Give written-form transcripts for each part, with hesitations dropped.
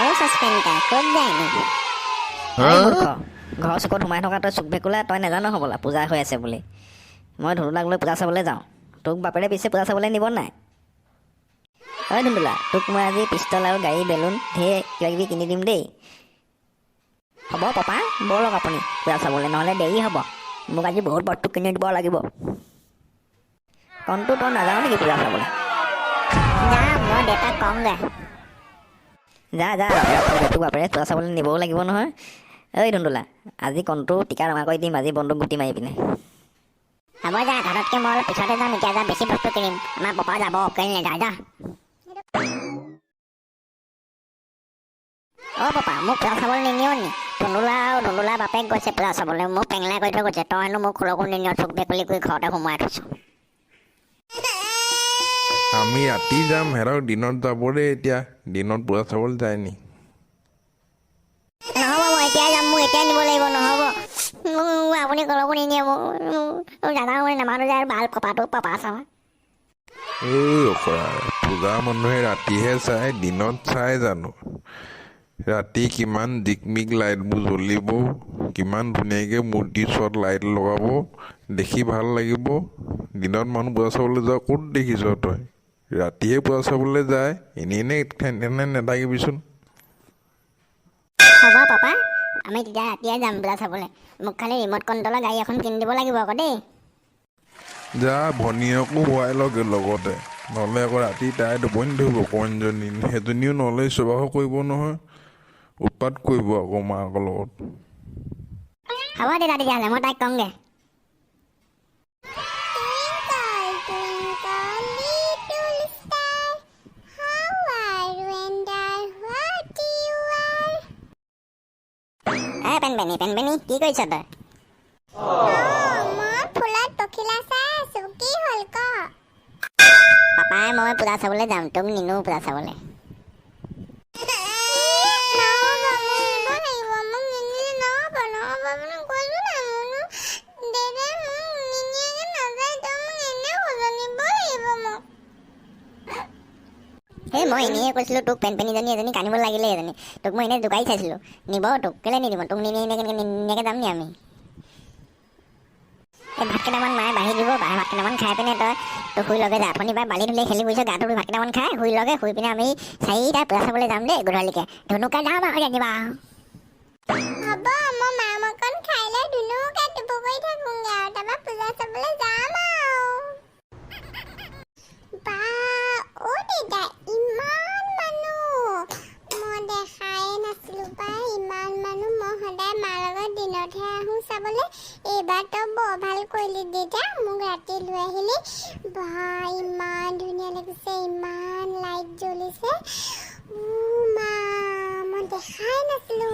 অ সাসপেন্টা ক'ত যায়নো? ঘৰৰ চুকত সোমাই থকা তই চুক ভেকুলা তই নাজানো হ'বলা পূজা হৈ আছে বুলি। মই ধুনুলাক লৈ পূজা চাবলৈ যাওঁ। তোক বাপেৰে পিছে পূজা চাবলৈ নিব নাই? হয় ধুনুলা, তোক মই আজি পিষ্টল আৰু গাড়ী বেলুন ঢেৰ কিবা কিবি কিনি দিম দেই। হ'ব পাপা, ব'লক আপুনি পূজা চাবলৈ, নহ'লে দেৰি হ'ব। মোক আজি বহুত বস্তু কিনি দিব লাগিব। কণটো তই নাযাওঁ নেকি পূজা চাবলৈ? যাম, মই দেউতাক কওঁগৈ। যা তোক বাপেৰে পূজা চাবলৈ নিবও লাগিব নহয়। ঐ ধুনুলা, আজি কণটো টিকা ৰঙা কৰি দিম আজি বন্দুক গুটি মাৰি পিনে। হ'ব যা, তাতকৈ মই অলপ পিছতে যাম, এতিয়া যা বেছি বস্তু কিনিম। আমাৰ পাপা যাব, কেলে নাযায় যা। অ পাপা, মোক পূজা চাবলৈ নিনিও নি? ধুনুলা বাপেক গৈছে পূজা চাবলৈ, মোক পেঙলাই কৰি থৈ গৈছে। তই হেনো মোক খোলকো নিনিয়, চুক ভেকুলি কৰি ঘৰতে সোমাই থৈছ। আমি ৰাতি যাম, সিহঁতক দিনত যাব দেই। এতিয়া দিনত পূজা চাবলৈ যায় নি? নহ'ব, মই এতিয়াই যাম, মোক এতিয়াই নিব লাগিব। নহ'ব, আপুনি কলকো নিনিয়ে মোক জানা মই নামানো যে আৰু ভাল পাপা চাওঁ। অখৰা, পূজা মানুহে ৰাতিহে চায়, দিনত চাই জানো? ৰাতি কিমান জিকমিক লাইটবোৰ জ্বলিব, কিমান ধুনীয়াকৈ মূৰ্তিৰ ওচৰত লাইট লগাব, দেখি ভাল লাগিব। দিনত মানুহ পূজা চাবলৈ যোৱা ক'ত দেখিছ তই? ৰাতিহে পূজা চাবলৈ যায়, এনেই তেনে নেথাকিবিচোন। হ'ব পাপা, আমি তেতিয়া ৰাতিয়ে যাম পূজা চাবলৈ। মোক খালি ৰিম'ট কণ্ট্ৰলৰ গাড়ী এখন কিনি দিব লাগিব আকৌ দেই। যা ভনীয়েকো হোৱাই লগে লগতে, নহ'লে আকৌ ৰাতি তাই টোপনি ধৰিব কণজনী, সেইজনীও নহ'লে স্বভাৱ কৰিব নহয়, উৎপাত কৰিব আকৌ মাকৰ লগত। হ'ব তেতিয়াহ'লে মই তাইক কওঁগৈ। পেনপেনী কি কৰিছ তই? মই ফুলত পখিলা চাই আছো, কি হ'ল ক? পাপাই মই পূজা চাবলৈ যাম, তোক নিনো পূজা চাবলৈ। সেই মই এনেই কৈছিলোঁ তোক, পেনপেনীজনী এজনী কান্দিব লাগিলে এজনী, তোক মই এনেই জোকাৰি চাইছিলোঁ। নিব তোক, কেলৈ নিদিব? তোক নিনিয়াকৈ যাম নি আমি? এই ভাত কেইটামান মায়ে বাঢ়ি দিব, ভাত কেইটামান খাই পিনে তই শুই লগে যা। আপুনি বাৰ বালি ধুলে খেলি বুজিছ, গাটো ভাত কেইটামান খাই শুই লগে, শুই পিনে আমি চাৰিটা পূজা চাবলৈ যাম দেই গধূলিকৈ। ধুনুকা যাম আৰু জানিবা। হ'ব, মই মাম অকণ খাই লৈ ধুনুকে টোপ কৰি থাকোঁগে আৰু তাৰপৰা পূজা চাবলৈ যাম আৰু। বা অ দেউতা, ইমান মানুহ মই দেখাই নাছিলোঁ পাই। ইমান মানুহ, মই সদায় মাৰ লগত দিনতহে আহোঁ চাবলৈ। এইবাৰ তই বৰ ভাল কৰিলি দেউতা, মোক ৰাতি লৈ আহিলি। বা ইমান ধুনীয়া লাগিছে, ইমান লাইট জ্বলিছে। মা মই দেখাই নাছিলোঁ।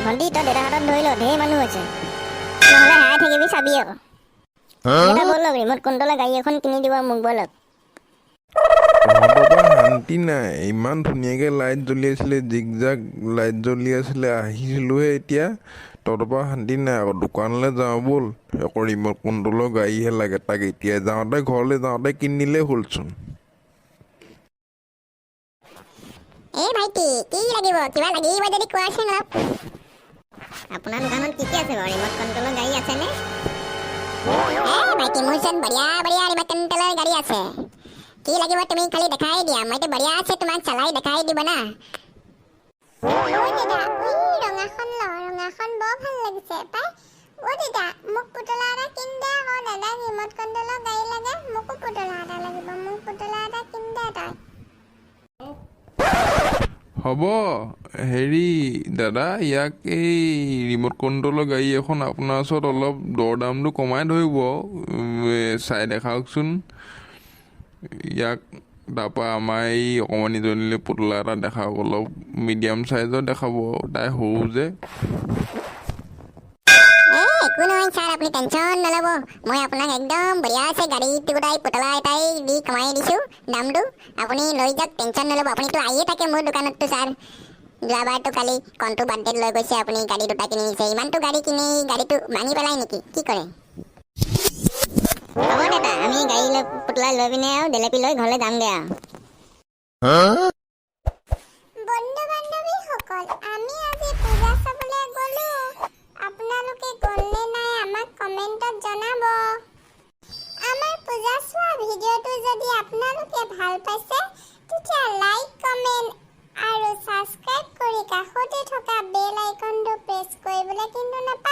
ভণ্টি তই দেউতাৰ হাতত ধৰি ল, ঢেৰ মানুহ আছে, নহ'লে হেৰাই থাকিবি চাবি আকৌ। ব'লক, ৰিম'ট কণ্ট্ৰলৰ গাড়ী এখন কিনি দিব মোক, ব'লক। তহঁতৰ পৰা শান্তি নাই, ইমান ধুনীয়াকৈ লাইট জ্বলি আছিলে, জিক জাক লাইট জ্বলি আছিলে, আহিছিলোঁহে এতিয়া। তহঁতৰ পৰা শান্তি নাই আকৌ, দোকানলৈ যাওঁ ব'ল। আকৌ ৰিম'ট কণ্ট্ৰলৰ গাড়ীহে লাগে, তাক এতিয়া যাওঁতে ঘৰলৈ যাওঁতে কিনি দিলেই হ'লচোন। এই ভাইটি কি লাগিব? কিবা লাগিব যদি কোৱাচোন অলপ। আপোনাৰ দোকানত কি কি আছে বাৰু? ৰিম'ট কণ্ট্ৰলৰ গাড়ী আছেনে? ভাইটি মোৰ ওচৰত বঢ়িয়া ৰিম'ট কণ্ট্ৰলৰ গাড়ী আছে। কি লাগিব তুমি খালি দেখাই দিয়া, মইতো বঢ়িয়া আছে তোমাক চলাই দেখাই দিব না। অ দাদা, ৰঙাখন ল, ৰঙাখন বৰ ভাল লাগিছে পাই। অ দাদা, মোক পুতলা এটা কিন দে আকৌ। দাদা ৰিম'ট কণ্ট্ৰলৰ গাড়ী লাগে, মোকো পুতলা এটা লাগিব, মোক পুতলা এটা কিন দে তই। হ'ব হেৰি দাদা, ইয়াক এই ৰিম'ট কণ্ট্ৰলৰ গাড়ী এখন আপোনাৰ ওচৰত অলপ দৰ দামটো কমাই ধৰিব, চাই দেখাওকচোন ইয়াক। তাৰপৰা আমাৰ এই অকণমানিজনীলৈ পুতলা এটা দেখাওক, অলপ মিডিয়াম চাইজৰ দেখাব, তাই সৰু যে। একো নহয় ছাৰ, আপুনি টেনশ্যন নল'ব। মই আপোনাক একদম বঢ়িয়া আছে গাড়ীটো গোটাই পুতলা এটাই দি কমাই দিছোঁ দামটো। আপুনি লৈ যাওক, টেনশ্যন নল'ব। আপুনিতো আহিয়ে থাকে মোৰ দোকানততো ছাৰ। যোৱাবাৰতো কালি কণটো বাৰ্থডেত লৈ গৈছে আপুনি, গাড়ী দুটা কিনি নিছে। ইমানটো গাড়ী কিনি গাড়ীটো ভাঙি পেলাই নেকি? কি কৰে? হ'ব দাদা, আমি গাড়ী লৈ পুতলা লৈ পিনে আৰু জেলেপি লৈ ঘৰলৈ যামগৈ আৰু। ভিডিঅ'টো যদি আপোনালোকে ভাল পাইছে তেতিয়া লাইক কমেণ্ট আৰু ছাবস্ক্ৰাইব কৰি কাষতে থকা বেল আইকনটো প্ৰেছ কৰিবলৈ কিন্তু নাপাহৰিব।